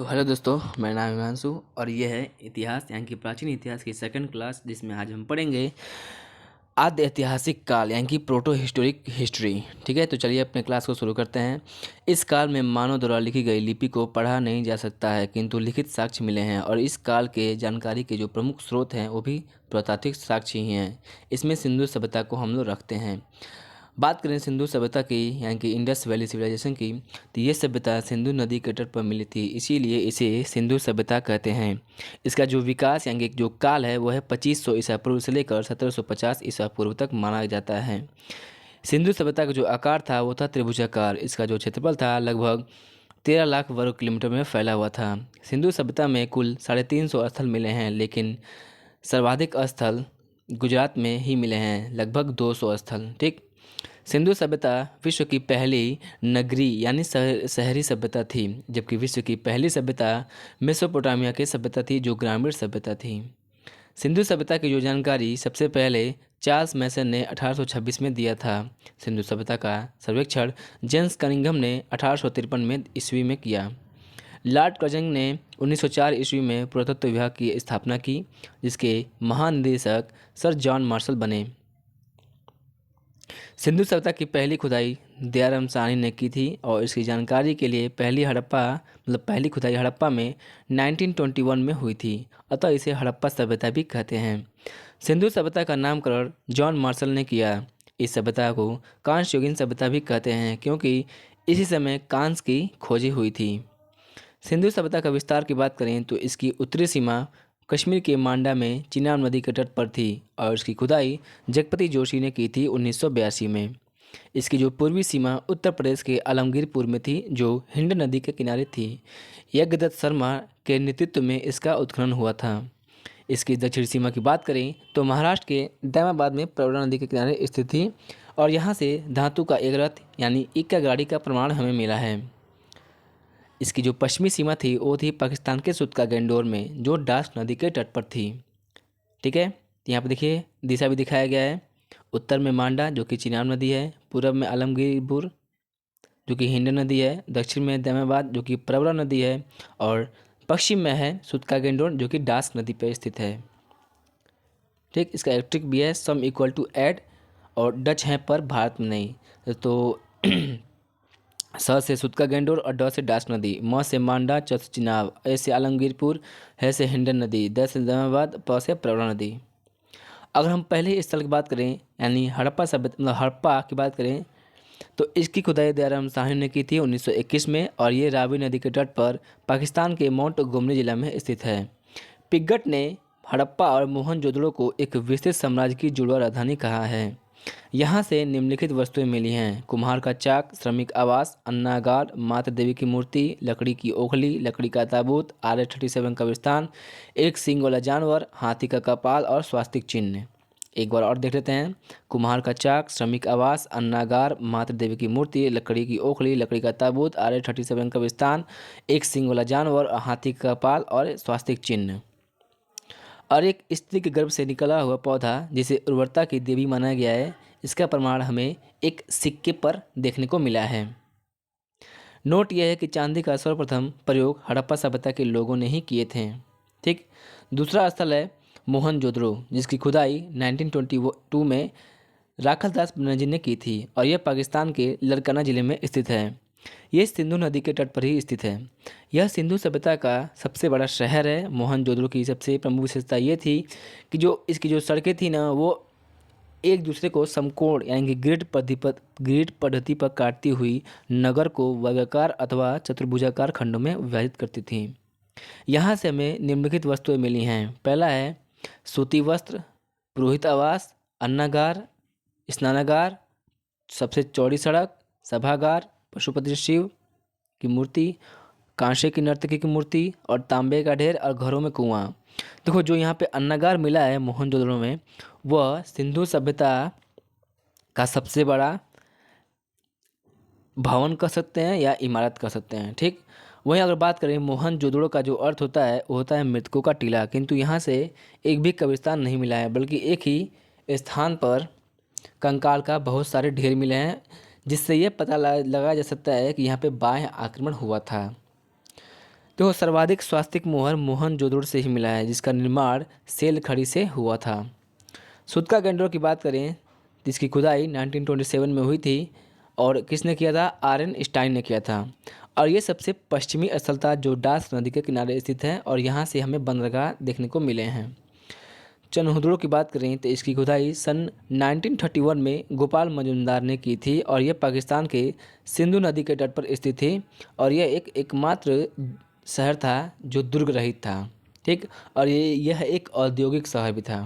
तो हेलो दोस्तों, मेरा नाम हिमांशु और ये है इतिहास यानी कि प्राचीन इतिहास की सेकंड क्लास, जिसमें आज हम पढ़ेंगे आद्य ऐतिहासिक काल यानी कि प्रोटो हिस्टोरिक हिस्ट्री। ठीक है, तो चलिए अपने क्लास को शुरू करते हैं। इस काल में मानव द्वारा लिखी गई लिपि को पढ़ा नहीं जा सकता है, किंतु लिखित साक्ष्य मिले हैं और इस काल के जानकारी के जो प्रमुख स्रोत हैं वो भी पुरातात्विक साक्ष्य ही हैं। इसमें सिंधु सभ्यता को हम लोग रखते हैं। बात करें सिंधु सभ्यता की यानी कि इंडस वैली सिविलाइजेशन की, तो ये सभ्यता सिंधु नदी के तट पर मिली थी, इसीलिए इसे सिंधु सभ्यता कहते हैं। इसका जो विकास यानी कि जो काल है वो है 2500 ईसा पूर्व से लेकर 1750 ईसा पूर्व तक माना जाता है। सिंधु सभ्यता का जो आकार था वो था त्रिभुजाकार। इसका जो क्षेत्रफल था लगभग 13 लाख वर्ग किलोमीटर में फैला हुआ था। सिंधु सभ्यता में कुल 350 स्थल मिले हैं, लेकिन सर्वाधिक स्थल गुजरात में ही मिले हैं, लगभग 200 स्थल। ठीक, सिंधु सभ्यता विश्व की पहली नगरी यानी शहरी सभ्यता थी, जबकि विश्व की पहली सभ्यता मेसोपोटामिया की सभ्यता थी, जो ग्रामीण सभ्यता थी। सिंधु सभ्यता की जो जानकारी सबसे पहले चार्ल्स मैसन ने 1826 में दिया था। सिंधु सभ्यता का सर्वेक्षण जेम्स कनिंघम ने 1853 में ईस्वी में किया। लॉर्ड कर्जन ने 1904 ईस्वी में पुरातत्व विभाग की स्थापना की, जिसके महानिदेशक सर जॉन मार्शल बने। सिंधु सभ्यता की पहली खुदाई दयाराम साहनी ने की थी और इसकी जानकारी के लिए पहली खुदाई हड़प्पा में 1921 में हुई थी, अतः इसे हड़प्पा सभ्यता भी कहते हैं। सिंधु सभ्यता का नामकरण जॉन मार्शल ने किया। इस सभ्यता को कांस्य युगीन सभ्यता भी कहते हैं, क्योंकि इसी समय कांस्य की खोजी हुई थी। सिंधु सभ्यता का विस्तार की बात करें तो इसकी उत्तरी सीमा कश्मीर के मांडा में चिनाब नदी के तट पर थी और इसकी खुदाई जगपति जोशी ने की थी 1982 में। इसकी जो पूर्वी सीमा उत्तर प्रदेश के आलमगीरपुर में थी, जो हिंड नदी के किनारे थी। यज्ञदत्त शर्मा के नेतृत्व में इसका उत्खनन हुआ था। इसकी दक्षिणी सीमा की बात करें तो महाराष्ट्र के दैमाबाद में प्रवरा नदी के किनारे स्थित थी और यहाँ से धातु का एक रथ यानी इक्का गाड़ी का प्रमाण हमें मिला है। इसकी जो पश्चिमी सीमा थी वो थी पाकिस्तान के सुतका गंडोर में, जो डास नदी के तट पर थी। ठीक है, तो यहाँ पर देखिए दिशा भी दिखाया गया है। उत्तर में मांडा जो कि चिनाब नदी है, पूर्व में आलमगीरपुर जो कि हिंड नदी है, दक्षिण में दैमाबाद जो कि प्रवरा नदी है और पश्चिम में है सुतका गंडोर जो कि डास नदी पर स्थित है। ठीक, इसका इलेक्ट्रिक भी है सम इक्वल टू ऐड और डच है पर भारत में नहीं। तो स से सुतका गंडोर और ड से डास नदी, म से मांडा, च से चिनाब, ए से आलमगीरपुर, है से हिंडन नदी, द से दैमाबाद, प से प्रवरा नदी। अगर हम पहले स्थल की बात करें यानी हड़प्पा सभ्यता मतलब हड़प्पा की बात करें तो इसकी खुदाई दयाराम साहनी ने की थी 1921 में और ये रावी नदी के तट पर पाकिस्तान के माउंट गोमनी जिला में स्थित है। पिगट ने हड़प्पा और मोहनजोदड़ो को एक विस्तृत साम्राज्य की जुड़वा राजधानी कहा है। यहाँ से निम्नलिखित वस्तुएं मिली हैं: कुम्हार का चाक, श्रमिक आवास, अन्नागार, माता देवी की मूर्ति, लकड़ी की ओखली, लकड़ी का ताबूत, RS-37 कब्रिस्तान, एक सींग वाला जानवर, हाथी का कपाल और स्वास्तिक चिन्ह। एक बार और देख लेते हैं। कुम्हार का चाक, श्रमिक आवास, अन्नागार, माता देवी की मूर्ति, लकड़ी की ओखली, लकड़ी का ताबूत, RS-37 कब्रिस्तान, एक सींग वाला जानवर, हाथी का कपाल और स्वास्तिक चिन्ह। और एक स्त्री के गर्भ से निकला हुआ पौधा जिसे उर्वरता की देवी माना गया है, इसका प्रमाण हमें एक सिक्के पर देखने को मिला है। नोट यह है कि चांदी का सर्वप्रथम प्रयोग हड़प्पा सभ्यता के लोगों ने ही किए थे। ठीक, दूसरा स्थल है मोहनजोदड़ो, जिसकी खुदाई 1922 में राखलदास बनर्जी ने की थी और यह पाकिस्तान के लड़काना जिले में स्थित है। यह सिंधु नदी के तट पर ही स्थित है। यह सिंधु सभ्यता का सबसे बड़ा शहर है। मोहनजोदड़ो की सबसे प्रमुख विशेषता ये थी कि जो इसकी जो सड़कें थी ना, वो एक दूसरे को समकोण यानी कि ग्रिड पद्धति पर काटती हुई नगर को वर्गाकार अथवा चतुर्भुजाकार खंडों में विभाजित करती थी। यहाँ से हमें निम्नलिखित वस्तुएं मिली हैं। पहला है सूती वस्त्र, पुरोहित आवास, अन्नागार, स्नानागार, सबसे चौड़ी सड़क, सभागार, पशुपति शिव की मूर्ति, कांसे की नर्तकी की मूर्ति और तांबे का ढेर और घरों में कुआं। देखो जो यहाँ पे अन्नागार मिला है मोहनजोदड़ो में, वह सिंधु सभ्यता का सबसे बड़ा भवन कह सकते हैं या इमारत कह सकते हैं। ठीक, वहीं अगर बात करें मोहनजोदड़ो का जो अर्थ होता है वो होता है मृतकों का टीला, किंतु यहाँ से एक भी कब्रिस्तान नहीं मिला है, बल्कि एक ही स्थान पर कंकाल का बहुत सारे ढेर मिले हैं, जिससे ये पता लगाया जा सकता है कि यहाँ पे बाह्य आक्रमण हुआ था। तो सर्वाधिक स्वास्तिक मोहर मोहनजोदड़ो से ही मिला है, जिसका निर्माण सेल खड़ी से हुआ था। सूत्का गंडों की बात करें, जिसकी खुदाई 1927 में हुई थी और किसने किया था? आर.एन. स्टाइन ने किया था। और ये सबसे पश्चिमी स्थल था जो डास नदी के किनारे स्थित है और यहाँ से हमें बंदरगाह देखने को मिले हैं। चनहुदड़ो की बात करें तो इसकी खुदाई सन 1931 में गोपाल मजुमदार ने की थी और यह पाकिस्तान के सिंधु नदी के तट पर स्थित थी और यह एक एकमात्र शहर था जो दुर्ग रहित था। ठीक, और यह एक औद्योगिक शहर भी था।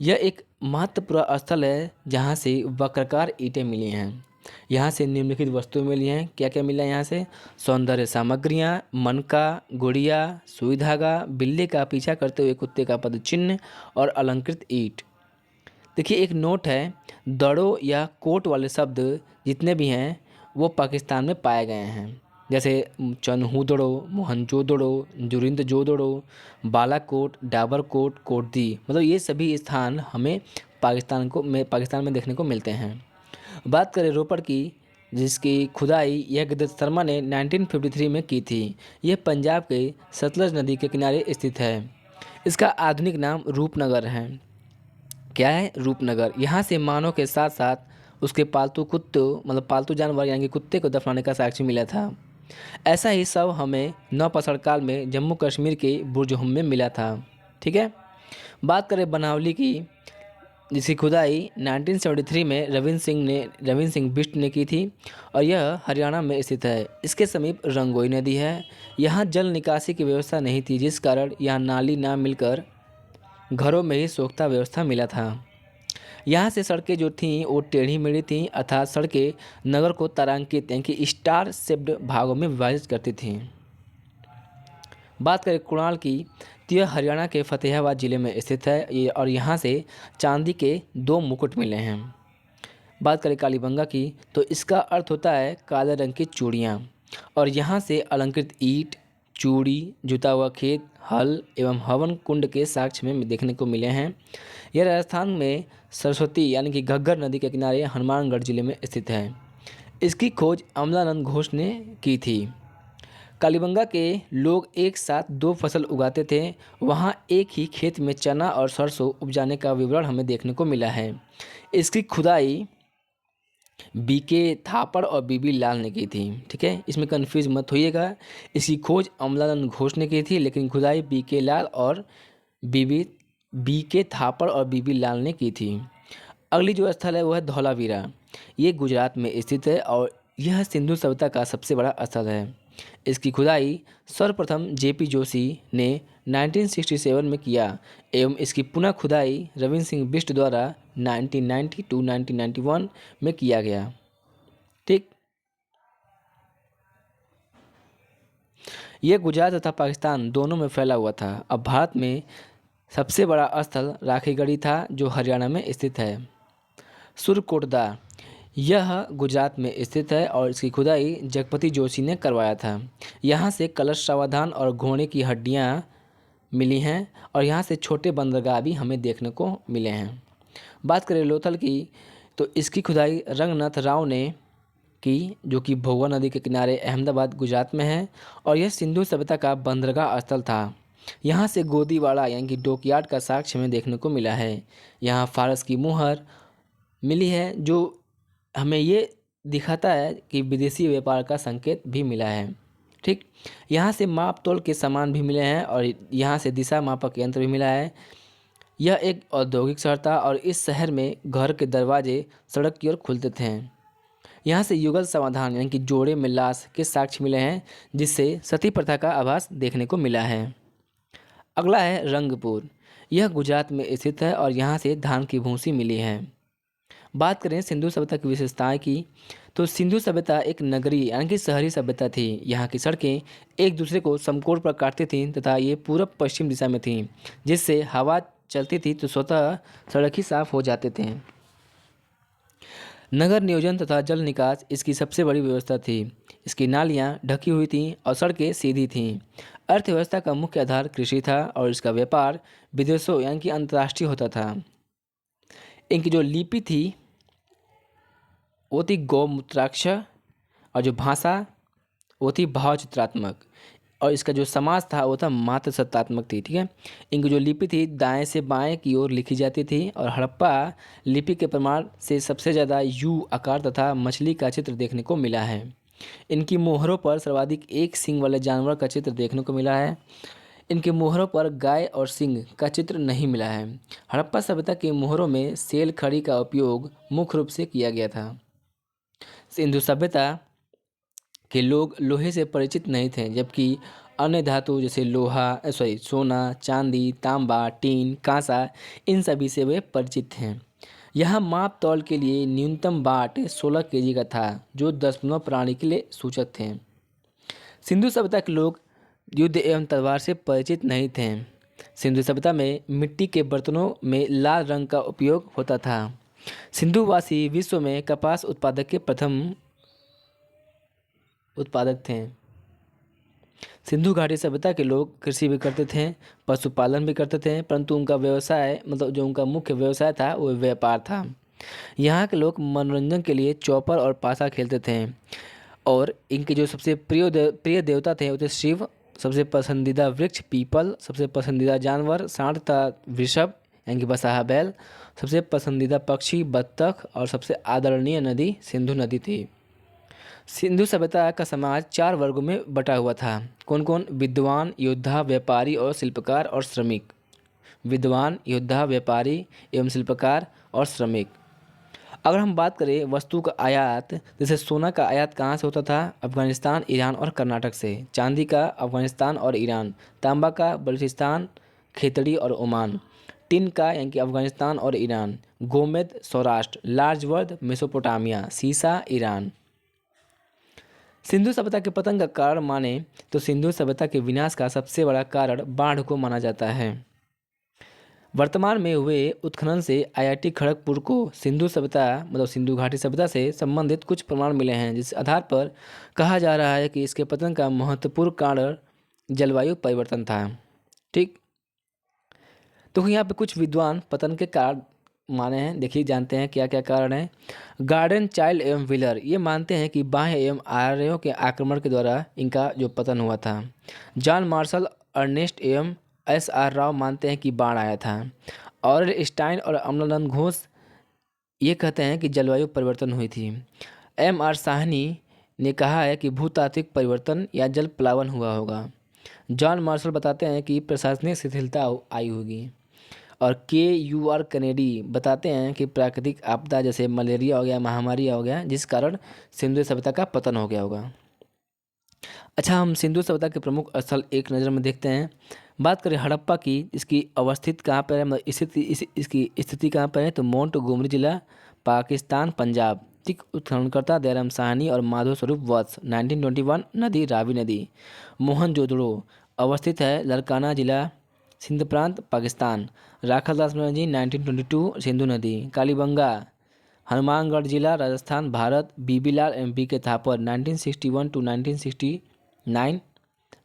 यह एक महत्वपूर्ण स्थल है जहाँ से वक्राकार ईंटें मिली हैं। यहाँ से निम्नलिखित वस्तुएं मिली हैं। क्या क्या मिला है यहाँ से? सौंदर्य सामग्रियाँ, मनका, गुड़िया, सुई धागा, बिल्ली का पीछा करते हुए कुत्ते का पद चिन्ह और अलंकृत ईंट। देखिए एक नोट है, दड़ो या कोट वाले शब्द जितने भी हैं वो पाकिस्तान में पाए गए हैं, जैसे चनहुदड़ो, मोहनजोदड़ो, जुरिंदजोदड़ो, बालाकोट, डाबरकोट, कोटदी, मतलब ये सभी स्थान हमें पाकिस्तान में देखने को मिलते हैं। बात करें रोपड़ की, जिसकी खुदाई यह गिरदत्त शर्मा ने 1953 में की थी। यह पंजाब के सतलज नदी के किनारे स्थित है। इसका आधुनिक नाम रूपनगर है। क्या है? रूपनगर। यहाँ से मानव के साथ साथ उसके पालतू कुत्तों, मतलब पालतू जानवर यानी कि कुत्ते को दफनाने का साक्ष्य मिला था। ऐसा ही सब हमें नौपसड़ काल में जम्मू कश्मीर के बुर्ज में मिला था। ठीक है। बात करें बनावली की, जिसकी खुदाई 1973 में रविंद्र सिंह बिष्ट ने की थी और यह हरियाणा में स्थित है। इसके समीप रंगोई नदी है। यहाँ जल निकासी की व्यवस्था नहीं थी, जिस कारण यहाँ नाली ना मिलकर घरों में ही सोख्ता व्यवस्था मिला था। यहाँ से सड़कें जो थीं वो टेढ़ी मेढ़ी थीं, अर्थात सड़कें नगर को तारांकित यानी कि स्टार शेप्ड भागों में विभाजित करती थीं। बात करें कुणाल की, तो यह हरियाणा के फतेहाबाद ज़िले में स्थित है और यहाँ से चांदी के 2 मुकुट मिले हैं। बात करें कालीबंगा की, तो इसका अर्थ होता है काले रंग की चूड़ियाँ और यहाँ से अलंकृत ईंट, चूड़ी, जुता हुआ खेत, हल एवं हवन कुंड के साक्ष्य में देखने को मिले हैं। यह राजस्थान में सरस्वती यानी कि घग्गर नदी के किनारे हनुमानगढ़ जिले में स्थित है। इसकी खोज अमलानंद घोष ने की थी। कालीबंगा के लोग एक साथ 2 फसल उगाते थे। वहाँ एक ही खेत में चना और सरसों उपजाने का विवरण हमें देखने को मिला है। इसकी खुदाई बीके थापड़ और बीबी लाल ने की थी। ठीक है, इसमें कन्फ्यूज मत होइएगा। इसकी खोज अमलानंद घोष ने की थी, लेकिन खुदाई बीके लाल और बीके थापड़ और बीबी लाल ने की थी। अगली जो स्थल है वो है धौलावीरा। ये गुजरात में स्थित है और यह सिंधु सभ्यता का सबसे बड़ा स्थल है। इसकी खुदाई सर्वप्रथम जेपी जोशी ने 1967 में किया एवं इसकी पुनः खुदाई रविंद्र सिंह बिष्ट द्वारा 1990 टू 1991 में किया गया। ठीक, यह गुजरात तथा पाकिस्तान दोनों में फैला हुआ था। अब भारत में सबसे बड़ा स्थल राखीगढ़ी था जो हरियाणा में स्थित है। सुरकोटदा, यह गुजरात में स्थित है और इसकी खुदाई जगपति जोशी ने करवाया था। यहाँ से कलश सावधान और घोड़े की हड्डियाँ मिली हैं और यहाँ से छोटे बंदरगाह भी हमें देखने को मिले हैं। बात करें लोथल की, तो इसकी खुदाई रंगनाथ राव ने की, जो कि भोगा नदी के किनारे अहमदाबाद गुजरात में है और यह सिंधु सभ्यता का बंदरगाह स्थल था। यहाँ से गोदीवाड़ा यानी कि डॉकयार्ड का साक्ष्य हमें देखने को मिला है। यहाँ फारस की मुहर मिली है जो हमें ये दिखाता है कि विदेशी व्यापार का संकेत भी मिला है। ठीक, यहाँ से माप तोल के सामान भी मिले हैं और यहाँ से दिशा मापक यंत्र भी मिला है। यह एक औद्योगिक शहर था और इस शहर में घर के दरवाजे सड़क की ओर खुलते थे। यहाँ से युगल समाधान यानी कि जोड़े में लाश के साक्ष्य मिले हैं, जिससे सती प्रथा का आभास देखने को मिला है। अगला है रंगपुर। यह गुजरात में स्थित है और यहाँ से धान की भूसी मिली है। बात करें सिंधु सभ्यता की विशेषताएं की, तो सिंधु सभ्यता एक नगरीय यानी कि शहरी सभ्यता थी। यहाँ की सड़कें एक दूसरे को समकोण पर काटती थीं तथा ये पूरब पश्चिम दिशा में थीं, जिससे हवा चलती थी तो स्वतः सड़क ही साफ हो जाते थे। नगर नियोजन तथा जल निकास इसकी सबसे बड़ी व्यवस्था थी। इसकी नालियाँ ढकी हुई थीं और सड़कें सीधी थीं। अर्थव्यवस्था का मुख्य आधार कृषि था और इसका व्यापार विदेशों यानी कि अंतर्राष्ट्रीय होता था। इनकी जो लिपि थी वो थी गौमूत्राक्ष और जो भाषा वो थी भावचित्रात्मक। और इसका जो समाज था वो था मात्र सत्तात्मक थी। ठीक है, इनकी जो लिपि थी दाएं से बाएं की ओर लिखी जाती थी और हड़प्पा लिपि के प्रमाण से सबसे ज़्यादा यू आकार तथा मछली का चित्र देखने को मिला है। इनकी मोहरों पर सर्वाधिक एक सींग वाले जानवर का चित्र देखने को मिला है। इनके मोहरों पर गाय और सिंह का चित्र नहीं मिला है। हड़प्पा सभ्यता के मोहरों में सेल खड़ी का उपयोग मुख्य रूप से किया गया था। सिंधु सभ्यता के लोग लोहे से परिचित नहीं थे, जबकि अन्य धातु जैसे सोना, चांदी, तांबा, टीन, कांसा, इन सभी से वे परिचित हैं। यहाँ माप तौल के लिए न्यूनतम बाट 16 केजी का था, जो दशमलव प्रणाली के लिए सूचक थे। सिंधु सभ्यता के लोग युद्ध एवं तलवार से परिचित नहीं थे। सिंधु सभ्यता में मिट्टी के बर्तनों में लाल रंग का उपयोग होता था। सिंधुवासी विश्व में कपास उत्पादक के प्रथम उत्पादक थे। सिंधु घाटी सभ्यता के लोग कृषि भी करते थे, पशुपालन भी करते थे, परंतु उनका व्यवसाय जो उनका मुख्य व्यवसाय था वो व्यापार था। यहाँ के लोग मनोरंजन के लिए चौपर और पासा खेलते थे और इनके जो सबसे प्रिय देवता थे वो थे शिव। सबसे पसंदीदा वृक्ष पीपल, सबसे पसंदीदा जानवर सांड तथा वृषभ यानी कि बसाहा बैल, सबसे पसंदीदा पक्षी बत्तख और सबसे आदरणीय नदी सिंधु नदी थी। सिंधु सभ्यता का समाज 4 वर्गों में बटा हुआ था। कौन कौन? विद्वान, योद्धा, व्यापारी और शिल्पकार और श्रमिक। विद्वान, योद्धा, व्यापारी एवं शिल्पकार और श्रमिक। अगर हम बात करें वस्तु का आयात, जैसे सोना का आयात कहाँ से होता था? अफगानिस्तान, ईरान और कर्नाटक से। चांदी का अफगानिस्तान और ईरान। तांबा का बलूचिस्तान, खेतड़ी और ओमान। टिन का यानी कि अफगानिस्तान और ईरान। गोमेद सौराष्ट्र। लार्ज वर्द मेसोपोटामिया। सीसा ईरान। सिंधु सभ्यता के पतन का कारण माने तो सिंधु सभ्यता के विनाश का सबसे बड़ा कारण बाढ़ को माना जाता है। वर्तमान में हुए उत्खनन से आईआईटी खड़गपुर को सिंधु सभ्यता सिंधु घाटी सभ्यता से संबंधित कुछ प्रमाण मिले हैं, जिस आधार पर कहा जा रहा है कि इसके पतन का महत्वपूर्ण कारण जलवायु परिवर्तन था। ठीक, तो यहाँ पे कुछ विद्वान पतन के कारण माने हैं। देखिए जानते हैं क्या क्या कारण है। गार्डन, चाइल्ड एवं व्हीलर ये मानते हैं कि बाह्य एवं आर्यों के आक्रमण के द्वारा इनका जो पतन हुआ था। जॉन मार्शल, अर्नेस्ट एवं एस.आर. राव मानते हैं कि बाढ़ आया था। और स्टाइन और अमलानंद घोष ये कहते हैं कि जलवायु परिवर्तन हुई थी। M.R. साहनी ने कहा है कि भूतात्विक परिवर्तन या जल प्लावन हुआ होगा। जॉन मार्शल बताते हैं कि प्रशासनिक शिथिलता आई होगी। और K.U.R. कनेडी बताते हैं कि प्राकृतिक आपदा जैसे मलेरिया हो गया, महामारी हो गया, जिस कारण सिंधु सभ्यता का पतन हो गया होगा। अच्छा, हम सिंधु सभ्यता के प्रमुख स्थल एक नज़र में देखते हैं। बात करें हड़प्पा की, इसकी अवस्थित कहाँ पर है, इसकी स्थिति कहाँ पर है, तो मोंटगोमरी जिला, पाकिस्तान, पंजाब। ठीक, उत्खननकर्ता दयाराम साहनी और माधव स्वरूप वत्स। 1921 नदी रावी नदी। मोहनजोदड़ो अवस्थित है लरकाना जिला, सिंध प्रांत, पाकिस्तान। राखालदास बनर्जी 1922 सिंधु नदी। कालीबंगा हनुमानगढ़ जिला, राजस्थान, भारत। बीबीलाल एम बी के थापर 1961 टू 1969।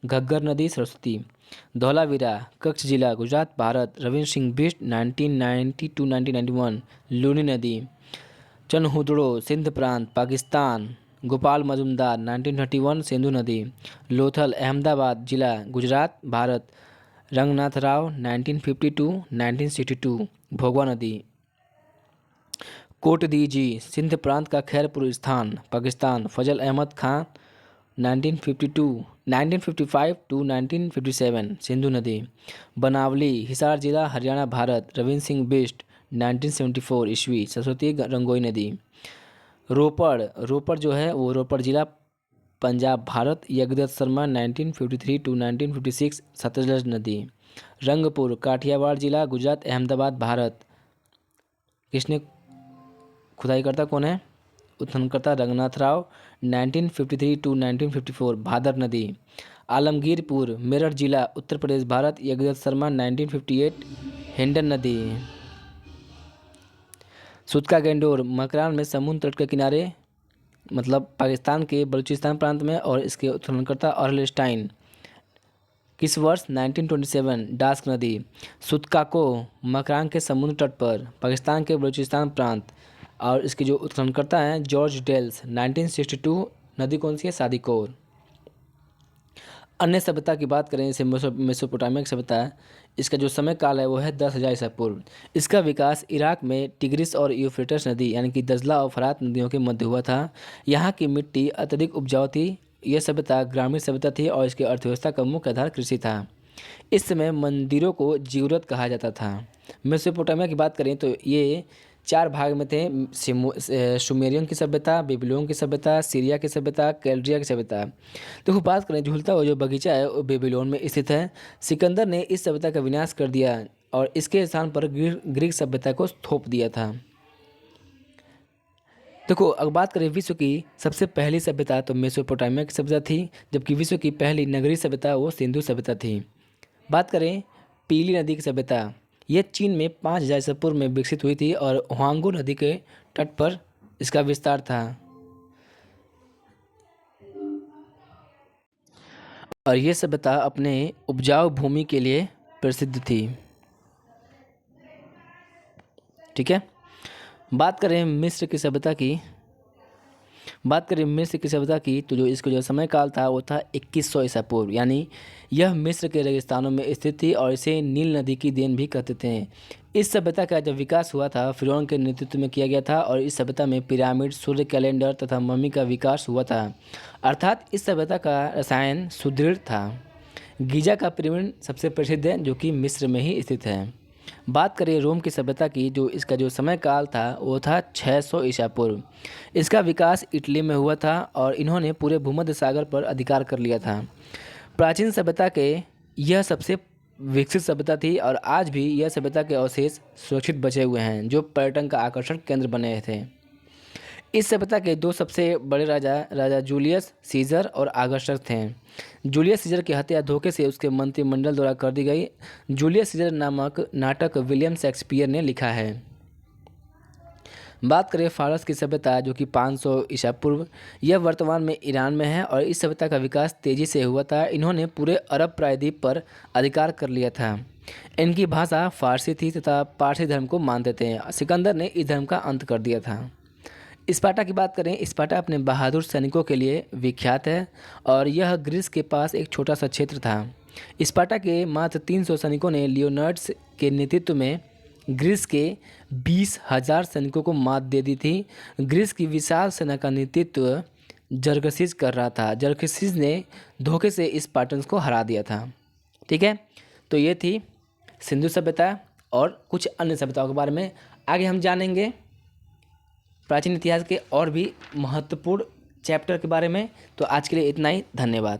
घग्गर नदी, सरस्वती। धौलावीरा कच्छ जिला, गुजरात, भारत। रविंद्र सिंह बिष्ट 1990 टू 1991 लूनी नदी। चनहुदड़ो सिंध प्रांत, पाकिस्तान। गोपाल मजुमदार 1931 सिंधु नदी। लोथल अहमदाबाद जिला, गुजरात, भारत। रंगनाथ राव 1952 1962 भोगवा नदी। कोट दी जी सिंध प्रांत का खैरपुर स्थान, पाकिस्तान। फजल अहमद खान 1955 टू 1957 सिंधु नदी। बनावली हिसार जिला, हरियाणा, भारत। रविंद्र सिंह बिष्ट 1974 ईस्वी, सरस्वती रंगोई नदी। रोपड़ जो है वो रोपड़ जिला, पंजाब, भारत। यज्ञदत्त शर्मा 1953 टू 1956 सतलज नदी। रंगपुर काठियावाड़ जिला, गुजरात, अहमदाबाद, भारत। किसने खुदाई करता कौन है? उत्खननकर्ता रंगनाथ राव 1953 टू 1954 भादर नदी। आलमगीरपुर मेरठ जिला, उत्तर प्रदेश, भारत। यज्ञदत्त शर्मा 1958 हिंडन नदी। सुतका गेंडोर मकरान में समुद्र तट के किनारे, पाकिस्तान के बलूचिस्तान प्रांत में। और इसके उत्खननकर्ता ऑर्लस्टाइन। किस वर्ष? 1927 डास्क नदी। सुतकाको मकरान के समुद्र तट पर, पाकिस्तान के बलूचिस्तान प्रांत। और इसके जो उत्खननकर्ता हैं जॉर्ज डेल्स 1962 नदी कौन सी है? सादिकोर। अन्य सभ्यता की बात करें जैसे मेसोपोटामिया की सभ्यता, इसका जो समय काल है वो है 10,000 ईसा पूर्व। इसका विकास इराक में टिग्रिस और यूफ्रेटस नदी यानी कि दजला और फरात नदियों के मध्य हुआ था। यहाँ की मिट्टी अत्यधिक उपजाऊ थी। यह सभ्यता ग्रामीण सभ्यता थी और इसकी अर्थव्यवस्था का मुख्य आधार कृषि था। इस समय मंदिरों को जिगुरत कहा जाता था। मेसोपोटामिया की बात करें तो ये 4 भाग में थे। सुमेरियन की सभ्यता, बेबीलोन की सभ्यता, सीरिया की सभ्यता, कैल्डिया की सभ्यता। देखो बात करें झूलता हुआ जो बगीचा है वो बेबीलोन में स्थित है। सिकंदर ने इस सभ्यता का विनाश कर दिया और इसके स्थान पर ग्रीक सभ्यता को थोप दिया था। देखो अब बात करें विश्व की सबसे पहली सभ्यता तो मेसोपोटामिया की सभ्यता थी, जबकि विश्व की पहली नगरीय सभ्यता वो सिंधु सभ्यता थी। बात करें पीली नदी की सभ्यता, यह चीन में 5,000 ईसा पूर्व में विकसित हुई थी और हुआंगो नदी के तट पर इसका विस्तार था। और यह सभ्यता अपने उपजाऊ भूमि के लिए प्रसिद्ध थी। ठीक है। बात करें मिस्र की सभ्यता की, तो जो इसका जो समय काल था वो था 2100 ईसा पूर्व, यानी यह मिस्र के रेगिस्तानों में स्थित थी और इसे नील नदी की देन भी कहते थे। इस सभ्यता का जब विकास हुआ था फिरौन के नेतृत्व में किया गया था और इस सभ्यता में पिरामिड, सूर्य कैलेंडर तथा मम्मी का विकास हुआ था, अर्थात इस सभ्यता का रसायन सुदृढ़ था। गीजा का पिरामिड सबसे प्रसिद्ध है जो कि मिस्र में ही स्थित है। बात करें रोम की सभ्यता की, जो इसका जो समय काल था वो था 600 ईसा पूर्व। इसका विकास इटली में हुआ था और इन्होंने पूरे भूमध्य सागर पर अधिकार कर लिया था। प्राचीन सभ्यता के यह सबसे विकसित सभ्यता थी और आज भी यह सभ्यता के अवशेष सुरक्षित बचे हुए हैं जो पर्यटन का आकर्षण केंद्र बने थे। इस सभ्यता के 2 सबसे बड़े राजा जूलियस सीजर और आगस्टस थे। जूलियस सीजर की हत्या धोखे से उसके मंत्रिमंडल द्वारा कर दी गई। जूलियस सीजर नामक नाटक विलियम शेक्सपियर ने लिखा है। बात करें फारस की सभ्यता जो कि 500 ईसा पूर्व, यह वर्तमान में ईरान में है और इस सभ्यता का विकास तेजी से हुआ था। इन्होंने पूरे अरब प्रायद्वीप पर अधिकार कर लिया था। इनकी भाषा फारसी थी तथा पारसी धर्म को मानते थे। सिकंदर ने इस धर्म का अंत कर दिया था। स्पार्टा की बात करें, स्पार्टा अपने बहादुर सैनिकों के लिए विख्यात है और यह ग्रीस के पास एक छोटा सा क्षेत्र था। स्पार्टा के मात्र 300 सैनिकों ने लियोनार्ड्स के नेतृत्व में ग्रीस के 20,000 सैनिकों को मात दे दी थी। ग्रीस की विशाल सेना का नेतृत्व जरगसिस कर रहा था। जरगसिस ने धोखे से स्पार्टन्स को हरा दिया था। ठीक है, तो ये थी सिंधु सभ्यता और कुछ अन्य सभ्यताओं के बारे में। आगे हम जानेंगे प्राचीन इतिहास के और भी महत्वपूर्ण चैप्टर के बारे में। तो आज के लिए इतना ही, धन्यवाद।